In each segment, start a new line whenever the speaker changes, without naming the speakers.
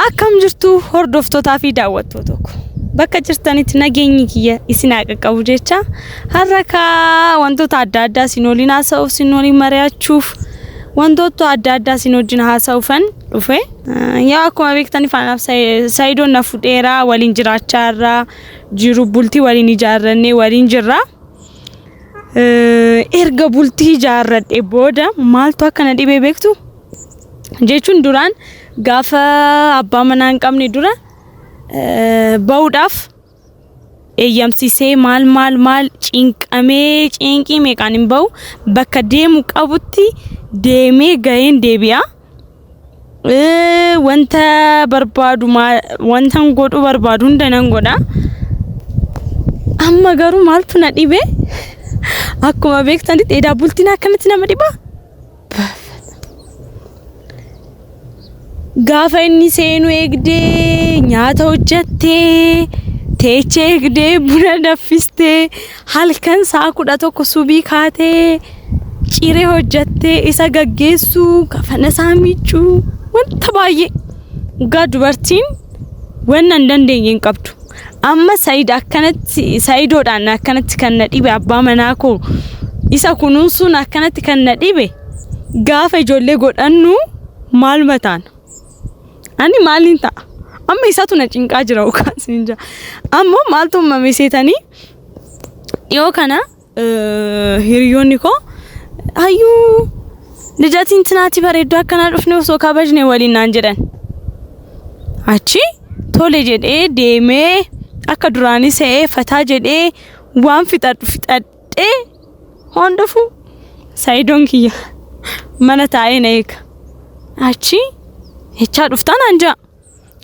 akkam jirtu hordoftoota fi daawwattoota tokko bakka jirtanitti nageenyi kiyya isin qaqqabu jecha haraka wantoota adda addaa sinoliin haasa'uuf sinoliin mari'achuuf wantoota adda addaa sinojin haasa'uufan dhufe yaa akkuma beektanii faanaaf Saidoon na fudheera waliin jiraachaa jiru bultii waliin ijaarrannee waliin jirra erga bultii ijaarradhe booda maaltu akkana dhibee beektu jechuun duraan gaafa abbaa manaa hin qabne dura ba'uudhaaf eeyyamsisee maal cinqamee cinqii meeqaan hin ba'u bakka deemu qabutti deemee ga'een deebi'a wanta barbaadu wanta godhu barbaadu hunda nan godha amma garuu maaltu na dhibe akkuma beektanitti eedaa bultiin akkanatti nama dhiba gaafa inni seenu eegdee nyaata hojjattee teechee eegdee buna daffistee halkan saa 11 subii kaatee ciree hojjattee isa gaggeessu kafana saamichuu wanta baay'ee gaa dubartiin wannan dandeenye hin qabdu amma Saidoodhaan akkanatti kan na dhibe abbaa manaa koo isa kunuunsuun akkanatti kan na dhibe gaafa ijoollee godhannu maal mataan ani maalin ta'a amma isaatu na cinqaa jira ukaasinja amma maaltu mamesetanii yoo kana hiriyoonni ko ayyuu lijatiin tinaati bareedduu akkana dhufne osoo kabajne waliin naan jedhan achi tole jedhee deemee akka duraanii se'ee fataa jedhee waan fixadhee hondofu Saidoon kiyya mana taa'ee na eega achi Echaa dhuftaan anja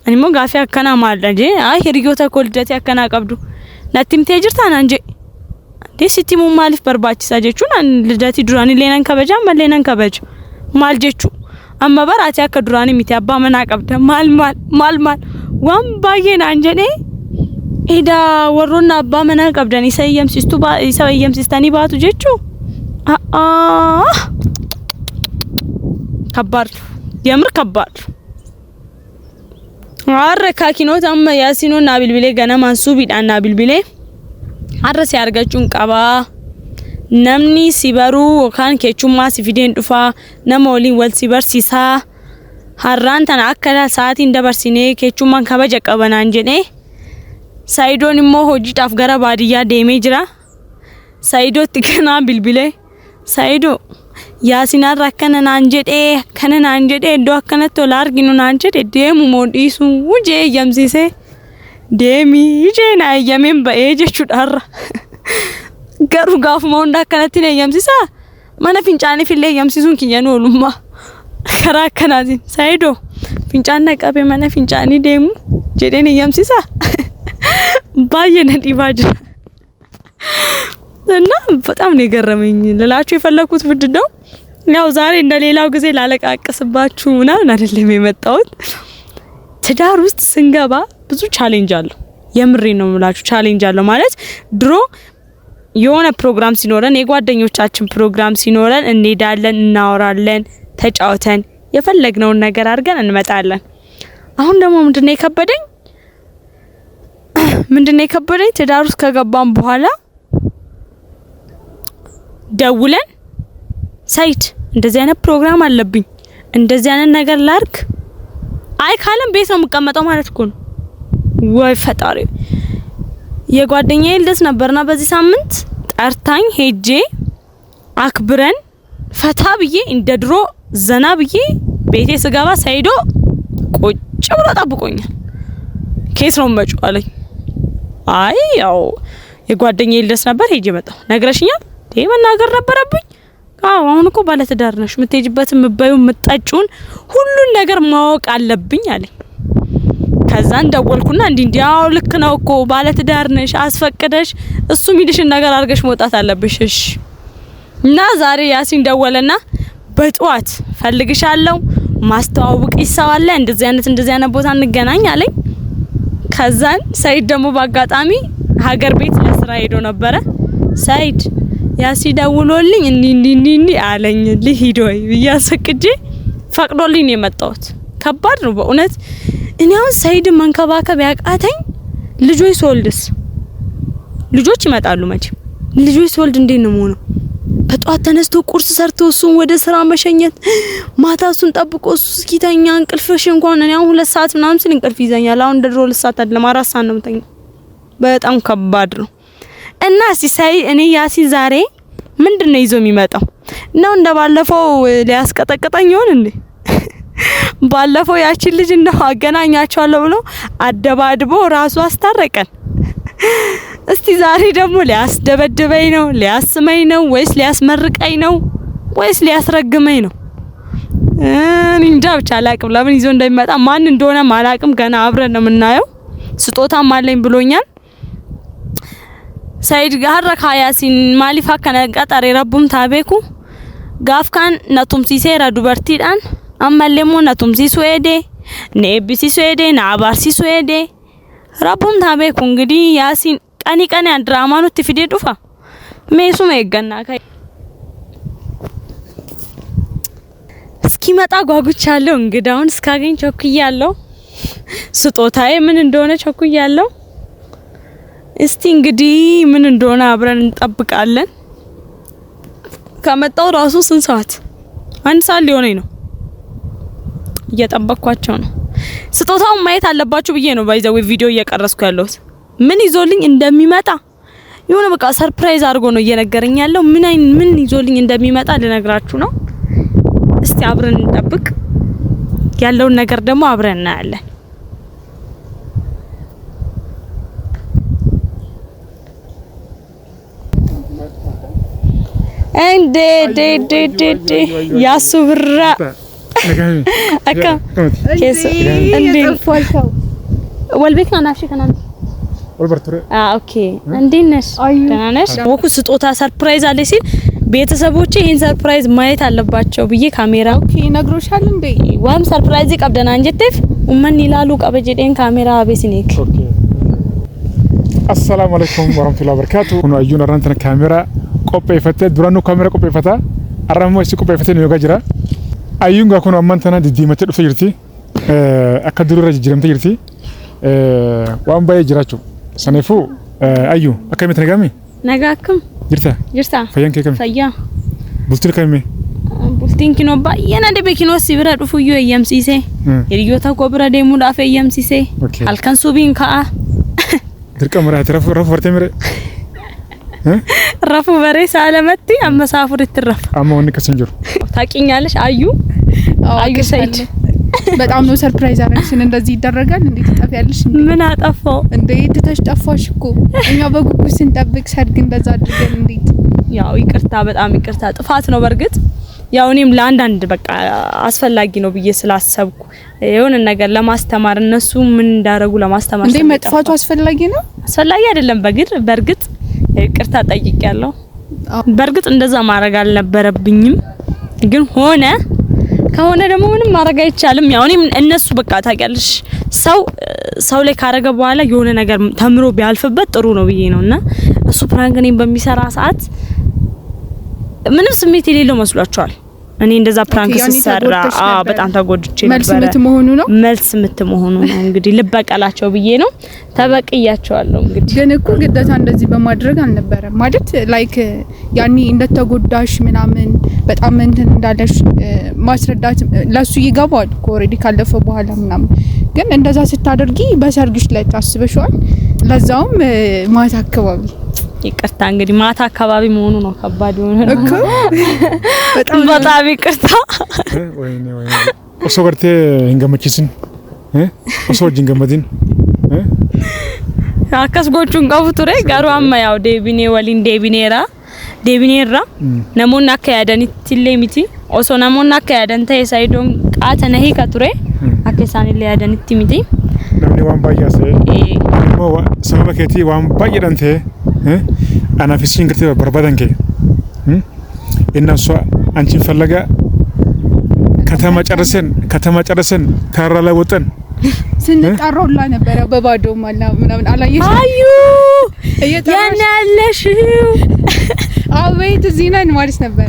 ani mo gaafi akkana maalla je hiriyoota koldate akkana qabdu natti himtee jirtaan anje deesitti mu maaliif barbaachisa jechuun an lidati duraanii leenan kabaja amma leenan kabaja maal jechu amma baraati akka duraanii miti abbaa manaa qabda maal waan baay'ee naan jedhee eda warroon abbaa manaa qabdan isa eeyyamsistanii baatu jechu kabbaad yamr kabbaad Arra kaakinoota amma Yaasino na bilbilee ganamaan suubiidhaan na bilbilee har'a si argachuun qaba namni si baruu yookaan keechummaa si fideen dhufaa nama waliin wal si barsiisaa har'aan tana akka sa'aatiin dabarsinee keechummaan kabaja qabanaan jedhee Saidoon immoo hojiidhaaf gara baadiyyaa deemee jira Saidootti kanaa bilbilee Saidoo Yaasinar akkana naan jedhee iddoo akkanatti ol arginu naan jedhe deemu moodhiisu wujee eeyyamsisee deemii ijee na eeyyameen ba'ee jechuudhaarra garuu gaafuma hunda akkanatti na eeyyamsisaa mana fincaaniif illee eeyyamsisuun kiyyaan oolummaa karaa akkanaatiin Saidoo fincaan na qabee mana fincaanii deemu jedheen eeyyamsisaa baay'ee na dhibaa jira እና በጣም ነው የገረመኝ ለላችሁ የፈለኩት ምንድነው ያው ዛሬ እንደሌላው ጊዜ ላለቃቀስባችሁ ምናምን አይደለም የመጣሁት ትዳር ውስጥ ስንገባ ብዙ ቻሌንጅ አለው የምሬ ነው የምላችሁ ቻሌንጅ አለው ማለት ድሮ የሆነ ፕሮግራም ሲኖረን የጓደኞቻችን ፕሮግራም ሲኖረን እንሄዳለን እናወራለን ተጫውተን የፈለግነው ነገር አድርገን እንመጣለን አሁን ደግሞ ምንድነው የከበደኝ ትዳር ውስጥ ከገባን በኋላ ደውለን ሳይድ እንደዚህ አይነት ፕሮግራም አለብኝ እንደዚህ አይነት ነገር ላርክ አይ ካለም ቤት ነው መቀመጠው ማለት እኮ ነው ወይ ፈጣሪ የጓደኛዬ ልደት ነበርና በዚህ ሳምንት ጠርታኝ ሄጄ አክብረን ፈታ ብዬ እንደ ድሮ ዘና ብዬ ቤቴ ስገባ ሳይዶ ቁጭ ብሎ ጠብቆኛል ኬስ ነው መጫው አለኝ አይ ያው የጓደኛዬ ልደት ነበር ሄጄ መጣሁ ነግረሽኛል መናገር ነበረብኝ አሁን እኮ ባለ ትዳር ነሽ ምትሄጂበት ምባዩ ምጣጩን ሁሉን ነገር ማወቅ አለብኝ አለኝ ከዛን ደወልኩና እንዲያው ልክ ነው እኮ ባለ ትዳር ነሽ አስፈቅደሽ እሱ ሚልሽን ነገር አርገሽ መውጣት አለብሽ እሺ እና ዛሬ ያሲን ደወለና በጧት ፈልግሻለሁ ማስተዋወቅ ይሳዋለ እንደዚህ አይነት ቦታ እንገናኝ አለኝ ከዛን ሳይድ ደግሞ ባጋጣሚ ሀገር ቤት ለስራ ሄዶ ነበረ ሳይድ ያሲ ደውሎልኝ እንዲ አለኝ ልሂድ ወይ ያሰቅጄ ፈቅዶልኝ ነው የመጣሁት ከባድ ነው በእውነት እኔ አሁን ሰይድን መንከባከብ ያቃተኝ ልጆች ስወልድስ ልጆች ይመጣሉ መቼም ልጆች ስወልድ እንዴት ነው የምሆነው? በጧት ተነስቶ ቁርስ ሰርቶ እሱን ወደ ስራ መሸኘት ማታ እሱን ጠብቆ እሱ እስኪተኛ እንቅልፍሽ እንኳን እኔ አሁን 2 ሰዓት ምናምን ስል እንቅልፍ ይዘኛል። አሁን ድሮ 2 ሰዓት አይደለም 4 ሰዓት ነው የምተኛው። በጣም ከባድ ነው። እና ሲሳይ እኔ ያሲን ዛሬ ምንድነው ይዞ የሚመጣው ነው? እንደባለፈው ሊያስቀጠቅጠኝ ይሆን እንዴ? ባለፈው ያቺን ልጅ እንደው አገናኛቸዋለሁ ብሎ አደባድቦ ራሱ አስታረቀን። እስቲ ዛሬ ደግሞ ሊያስደበድበኝ ነው? ሊያስመኝ ነው? ወይስ ሊያስመርቀኝ ነው? ወይስ ሊያስረግመኝ ነው? እንጃ ብቻ አላቅም። ለምን ይዞ እንደሚመጣ ማን እንደሆነ ማላቅም። ገና አብረን ነው የምናየው። ስጦታም አለኝ ብሎኛል። ሰይድ ጋር ያሲን ማሊፋ ከነቀጠር ረቡም ታቤኩ ጋፍካን ነቱምሲሴራ ዱበርቲዳን አማለሞ ነቱምሲሱ ሄደ ነኤቢሲሱ ሄደ ናባርሲሱ ሄደ ረቡም ታቤኩ። እንግዲህ ያሲን ቀኒ ቀኒ ድራማኑ ትፍዴ ዱፋ ሜሱ መገና ካይ እስኪመጣ ጓጉቻለሁ። እንግዳውን እስካገኝ ቸኩያለሁ። ስጦታዬ ምን እንደሆነ ቸኩያለሁ። እስቲ እንግዲህ ምን እንደሆነ አብረን እንጠብቃለን። ከመጣው ራሱ ስንት ሰዓት? 1 ሰዓት ሊሆነኝ ነው። እየጠበቅኳቸው ነው። ስጦታውን ማየት አለባችሁ ብዬ ነው ባይዘው ቪዲዮ እየቀረስኩ ያለሁት። ምን ይዞልኝ እንደሚመጣ የሆነ በቃ ሰርፕራይዝ አድርጎ ነው እየነገረኝ ያለው። ምን ይዞልኝ እንደሚመጣ ልነግራችሁ ነው። እስቲ አብረን እንጠብቅ። ያለውን ነገር ደግሞ አብረን እናያለን። እንዴ ያሱብራ አካ ከሱ እንዴ ወልቤክ ናናሽ ከናን ወልበርቱረ ኦኬ እንዴ ነሽ? ደህና ነሽ? ወኩ ስጦታ ሰርፕራይዝ አለ ሲል ቤተሰቦቼ ይሄን ሰርፕራይዝ ማየት አለባቸው ብዬ ካሜራ
ኦኬ ነግሮሻል እንዴ?
ዋም ሰርፕራይዝ ቀብደና እንጀተፍ ኡመን ይላሉ ቀበጀዴን ካሜራ አቤሲኔክ
ኦኬ አሰላሙ አለይኩም ወራህመቱላሂ ወበረካቱ ሁኑ አዩን አራንተና ካሜራ ቆጴፈተ ዱራኑ ካሜራ ቆጴፈታ አራሞ እሺ ቆጴፈተ ነው ጋጅራ አዩን ጋር ኮኖ አማንተና ዲዲመተ ዱፈ ይርቲ አከዱሩ ረጅጅረምተ ይርቲ ዋን ባይ ጅራቹ ሰነፉ አዩ አከመት ነጋሚ
ነጋክም ጅርታ
ፈያን ከከም
ፈያ
ቡልቱል ከመ
ቡልቲን ኪኖ ባየና ደበኪኖ ሲብራ ዱፉዩ የምሲሴ የልዮታ ኮብራ ደሙ ዳፈ የምሲሴ አልከን ሱቢን ካ
ድርቀምራ ተረፉ ወርተምረ
ረፉ በሬ ሳለመቲ አመሳፉር ትረፍ
አማውን ከሰንጀሩ
ታቂኛለሽ አዩ ሰይድ
በጣም ነው ሰርፕራይዝ አረግሽን። እንደዚህ ይደረጋል እንዴ? ትጠፊያለሽ እንዴ?
ምን አጠፋው
እንዴ? ተሽጠፋሽ እኮ እኛ በጉጉት ስንጠብቅ ሰርግ እንደዛ አድርገን እንዴት?
ያው ይቅርታ፣ በጣም ይቅርታ። ጥፋት ነው በርግጥ ያው እኔም ለአንዳንድ በቃ አስፈላጊ ነው ብዬ ስላሰብኩ የሆነ ነገር ለማስተማር እነሱ ምን እንዳረጉ ለማስተማር
እንዴ መጥፋቱ አስፈላጊ ነው?
አስፈላጊ አይደለም። በርግጥ ይቅርታ ጠይቄያለሁ። በርግጥ እንደዛ ማድረግ አልነበረብኝም፣ ግን ከሆነ ደግሞ ምንም ማድረግ አይቻልም። ያው እኔም እነሱ በቃ ታውቂያለሽ ሰው ላይ ካረገ በኋላ የሆነ ነገር ተምሮ ቢያልፍበት ጥሩ ነው ብዬ ነውና እሱ ፕራንክ እኔም በሚሰራ ሰዓት ምንም ስሜት የሌለው መስሏቸዋል። እኔ እንደዛ ፕራንክ ሲሰራ በጣም ተጎድቼ ነበር። መልስ ምት መሆኑ ነው እንግዲህ ልበቀላቸው ብዬ ነው ተበቅያቸዋለሁ። እንግዲህ
ግን እኮ ግዴታ እንደዚህ በማድረግ አልነበረም ማለት ላይክ ያኒ እንደተጎዳሽ ምናምን በጣም እንትን እንዳለሽ ማስረዳት ለሱ ይገባል እኮ ኦሬዲ ካለፈ በኋላ ምናምን። ግን እንደዛ ስታደርጊ በሰርግሽ ላይ ታስበሽዋል፣ ለዛውም ማታ አካባቢ።
ይቅርታ እንግዲህ ማታ አካባቢ መሆኑ ነው ከባድ የሆነ እኮ በጣም ይቅርታ።
ወይኔ ኦሶ ገርቴ እንገመችስን ኦሶ ጅንገመዲን
አከስ ጎቹን ቀፉቱሬ ጋሩአማ ያው ዴቢኔራ ነሞና ከያደን ትሌሚቲ ኦሶ ነሞና ከያደን ተይሳይዶን ቃተነሂ ከቱሬ አከሳኒ ለያደን ትሚቲ
ነምኒ ዋን ባያሰ ሞ ሰበከቲ ዋን ባየዳንተ አና ፊሲን ግርቴ በርባዳንከ እነሱ አንቺን ፈለጋ ከተማ ጨረሰን ተራ ላይ ወጠን
ስንጣራውላ ነበር በባዶ ማላ ምናምን አላየሽ?
አዩ ያናለሽ
አቤት ዚናን ማለት ነበር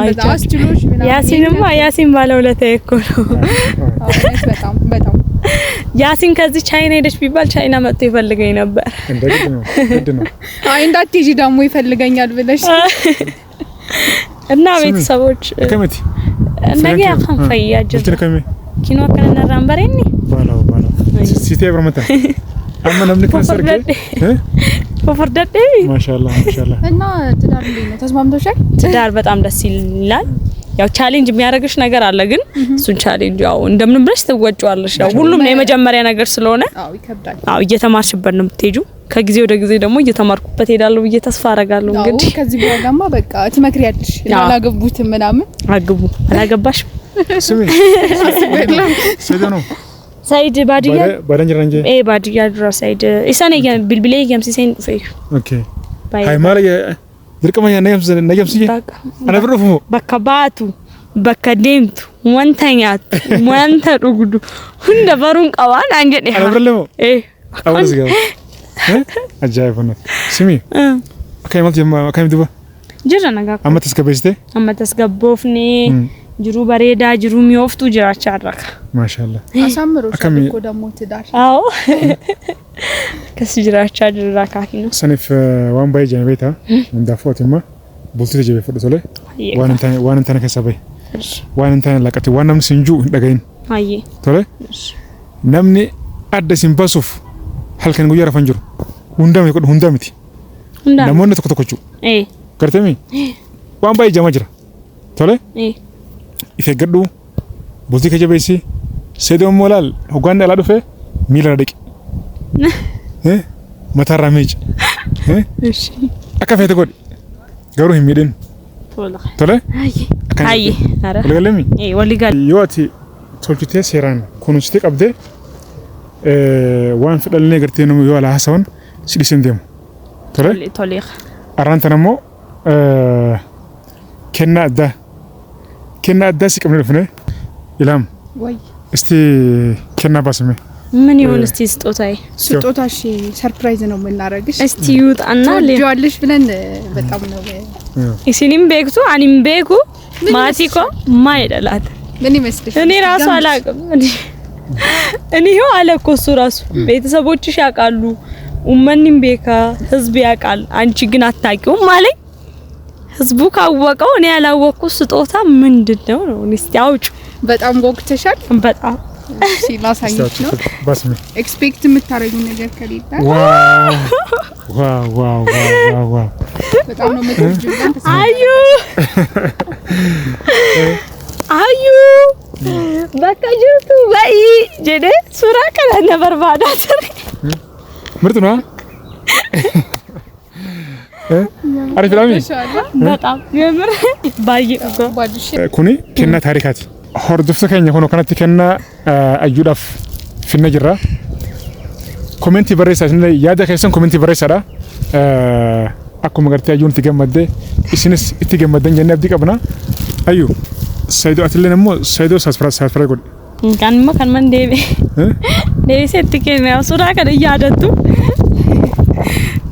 በጣም አስችሎሽ ምናምን
ያሲን ባለውለታዬ እኮ ነው
በጣም በጣም
ያሲን ከዚህ ቻይና ሄደሽ ቢባል ቻይና መጥቶ ይፈልገኝ ነበር
እንዴት ነው
አይ እንዳትሄጂ ደግሞ ይፈልገኛል ብለሽ
እና ቤተሰቦች
ከመቲ
ነገ ያፈን ፈያጅ ኪኖ ከነና ራምበሬኒ
ባላው ሲቲ ብረመታ አማንም ንከሰርከ
ወፈርደዴ
ማሻአላህ
እና ትዳር እንዴት ነው ተስማምቶሻል
ትዳር በጣም ደስ ይላል ያው ቻሌንጅ የሚያደርግሽ ነገር አለ ግን እሱን ቻሌንጅ ያው እንደምንም ብለሽ ትወጪዋለሽ ያው ሁሉም ነው የመጀመሪያ ነገር ስለሆነ
አው ይከብዳል
አው እየተማርሽበት ነው የምትሄጂው ከጊዜ ወደ ጊዜ ደግሞ እየተማርኩበት ሄዳለሁ ብዬ ተስፋ አረጋለሁ እንግዲህ
ከዚህ በኋላማ በቃ ትመክሪያለሽ ያላገቡት ምናምን
አግቡ አላገባሽ
ስሚ ሰይዶ
ሳይድ ባዲያ
ባደንጀራንጀ
ባዲያ ድራ ሳይድ ኢሳኔ ቢልቢሌ ገምሲሴን ፈይ
ኦኬ ሃይ ማለየ ድርቀማኛ ነገምስዬ አና ብሩፉ
በከባቱ በከዴምቱ ወንተኛት ወንተ ዱጉዱ ሁንደ በሩን ቀዋን አንጀ
አና ብረለሞ አውልስ ጋር አጃይብነ ስሚ አካይማል ጀማ አካይም ድባ
ጅራ ነጋ አመተስገቦፍኒ ጅሩ በሬዳ ጅሩ ሚወፍቱ ጅራቻ አድራካ
ማሻአላ
አሳምሮሽ እኮ ደሞ ትዳር
አዎ ከስጅራቻ አድራካ ነው
ሰነፍ ዋን ባይ ጀነቤታ እንዳፎትማ ቡልቱ ተጀበ ፈደቶለ ዋንንታነ ከሰበይ ዋንንታነ ላቀቲ ዋናም ሲንጁ ደጋይን
አይ
ቶለ ነምኒ አደሲን ባሱፍ halkan guyyara fanjuru hundamiti namoonni tokko tokkochu gartemi waan baay'ee jama jira tole ifeggadhu bultii kajabeessi seedoo moolaal hoggaan dhalaa dhufe miila dhaqi mataarraa miici akka feete godhi garuu hin miidhin tole waligalemi yoo ati tolchitee seeraan kunuunsitee qabdee waan fidalne gartee namu yoo ala hasawan sidisen demu tole aranta namo kenna adda si qabne dufne ilam
ወይ
እስቲ kenna basme
ምን ይሁን እስቲ
ስጦታሽ ሰርፕራይዝ ነው የምናረግሽ
እስቲ ይውጣና
ለጆአልሽ ብለን በጣም ነው
እሲኒም ቤክቱ አኒም ቤኩ ማቲኮ ማይደላት
ምን ይመስልሽ
እኔ ራሱ አላቅም እኔ ይሄው አለኮሱ ራሱ ቤተሰቦችሽ ያቃሉ ኡመኒም ቤካ ህዝብ ያቃል አንቺ ግን አታቂው ማለት ህዝቡ ካወቀው እኔ ያላወቅኩ ስጦታ ምንድነው ነው እስቲ አውጭ
በጣም ወቅተሻል
በጣም
ሲላሳይሽ ነው
ባስሜ
ኤክስፔክት የምታረጊው ነገር ከሌላ
ዋው
በጣም ነው መጥቶልኝ
አዩ በቃ ጅርቱ ባይ ጀደ ሱራ ከላነ በርባዳ ተሪ
ምርጥ ነው አሪፍ ላሚ
በጣም የምር ባይ
ኩኒ ከና ታሪካት ሆርዱፍተ ከኛ ሆኖ ከናት ከና አዩዳፍ ፍነ ጅራ ኮሜንት በሬሳ ያዳ ከሰን ኮሜንት በሬሳዳ አኩ መገርቲ አዩን ትገመደ እስንስ ትገመደን ጀነ አብዲ ቀብና አዩ ሰይዶ አትለነሞ ሰይዶ ሳስፍራ ጎድ
ካንማ ካንማን ዴቤ ሴትኬ ነው ሱራ ከደ ያደቱ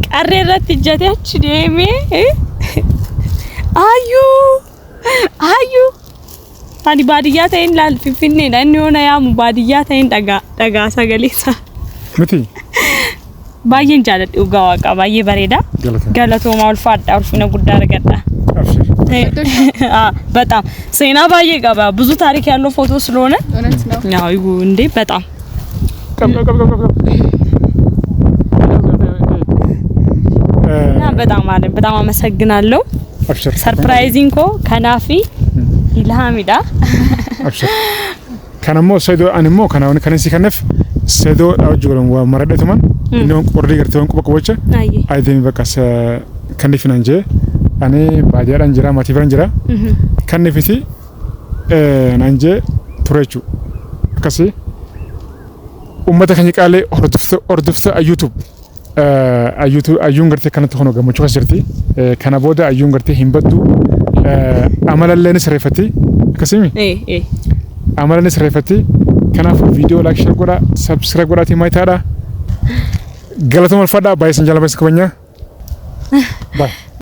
ቀረረት ጀታች ዴሜ አዩ አዲ ባዲያ ታይን ላል ፊፊኔ ዳን ሆነ ያሙ ባዲያ ታይን ዳጋ ሰገሊሳ
ምቲ
ባየን ጃለት ugawaqa baye bareda galato ማውልፋዳ አልፍነ ጉዳር ገዳ በጣም ሴና ባየ ጋባ ብዙ ታሪክ ያለው ፎቶ ስለሆነ
እውነት ነው
ያው እንዴ በጣም በጣም አመሰግናለሁ ሰርፕራይዚንግ ኮ ከናፊ ኢልሃሚዳ
አብሽር ከነሞ ሰይዶ አንሞ ከናውን ከነሲ ከነፍ ሰይዶ አውጅጎለም ወመረደተማን እንደውን ቆርዲ ገርተውን ቆቆቆቸ አይደም በቃ ከነፊና እንጂ አኔ ባዲያራ እንጀራ ማቲፍራ እንጀራ ከነፊቲ ናንጀ ቱረቹ ከሲ ኡመተ ከኝቃሌ ኦርዱፍተ ዩቲዩብ አዩን ገርቴ ከነተ ሆኖ ገመቹ ከሰርቲ ከናቦዳ አዩን ገርቴ ሂምበዱ አመለለነ ስረፈቲ ከሲሚ አመለለነ ስረፈቲ ከናፉ ቪዲዮ ላይክ ሼር ጎዳ ሰብስክራይብ ጎዳ ቲማይታዳ ገለቶ መልፋዳ ባይሰንጃላ ባይስከበኛ ባይ